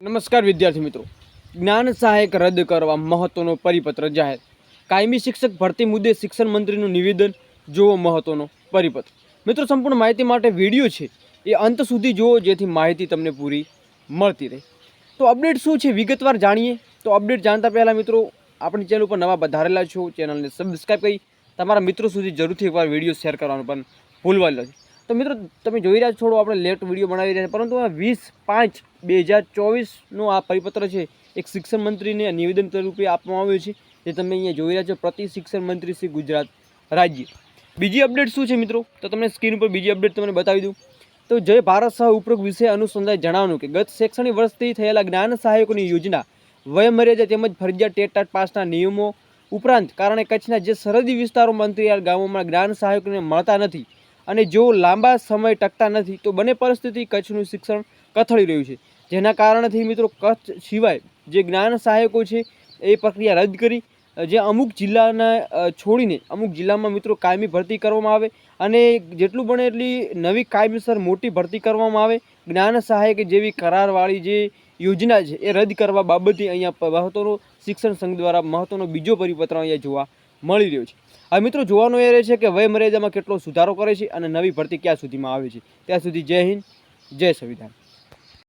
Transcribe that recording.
નમસ્કાર વિદ્યાર્થી મિત્રો, જ્ઞાન સહાયક રદ કરવા મહત્વનો પરિપત્ર જાહેર. કાયમી શિક્ષક ભરતી મુદ્દે શિક્ષણ મંત્રીનું નિવેદન, જોવો મહત્વનો પરિપત્ર. મિત્રો, સંપૂર્ણ માહિતી માટે વિડીયો છે એ અંત સુધી જુઓ, જેથી માહિતી તમને પૂરી મળતી રહે. તો અપડેટ શું છે વિગતવાર જાણીએ. તો અપડેટ જાણતા પહેલાં મિત્રો, આપણી ચેનલ ઉપર નવા પધારેલા છો, ચેનલને સબસ્ક્રાઈબ કરી તમારા મિત્રો સુધી જરૂરથી એકવાર વિડીયો શેર કરવાનું પણ ભૂલવા નથી. તો મિત્રો, તમે જોઈ રહ્યા છો, થોડો આપણે લેટ વિડીયો બનાવી રહ્યા છે, પરંતુ આ 20/5/2024નો આ પરિપત્ર છે એક શિક્ષણ મંત્રીને નિવેદન સ્વરૂપે આપવામાં આવ્યું છે, જે તમે અહીંયા જોઈ રહ્યા છો. પ્રતિ શિક્ષણ મંત્રી શ્રી ગુજરાત રાજ્ય. બીજી અપડેટ શું છે મિત્રો, તો તમને સ્ક્રીન ઉપર બીજી અપડેટ તમને બતાવી દઉં. તો જય ભારત સહ ઉપરોક્ત વિષય અનુસંધાને જણાવ્યું કે ગત શૈક્ષણિક વર્ષથી થયેલા જ્ઞાન સહાયકોની યોજના, વયમર્યાદા તેમજ ફરજિયાત ટેટ પાસના નિયમો ઉપરાંત કારણે કચ્છના જે સરહદી વિસ્તારોમાં અંતરિયાળ ગામોમાં જ્ઞાન સહાયકોને મળતા નથી અને જો લાંબા સમય ટકતા નથી, તો બંને પરિસ્થિતિ કચ્છનું શિક્ષણ કથળી રહ્યું છે. જેના કારણથી મિત્રો, કચ્છ સિવાય જે જ્ઞાન સહાયકો છે એ પ્રક્રિયા રદ કરી જે અમુક જિલ્લાના છોડીને અમુક જિલ્લામાં મિત્રો કાયમી ભરતી કરવામાં આવે અને જેટલું બને એટલી નવી કાયદેસર મોટી ભરતી કરવામાં આવે. જ્ઞાન સહાયક જેવી કરારવાળી જે યોજના છે એ રદ કરવા બાબતે અહીંયા મહત્વનો શિક્ષણ સંઘ દ્વારા મહત્વનો બીજો પરિપત્ર અહીંયા જોવા મળી રહ્યો છે. હવે મિત્રો, જોવાનું એ રહે છે કે વયમર્યાદામાં કેટલો સુધારો કરે છે અને નવી ભરતી ક્યાં સુધીમાં આવે છે. ત્યાં સુધી જય હિન્દ, જય સંવિધાન.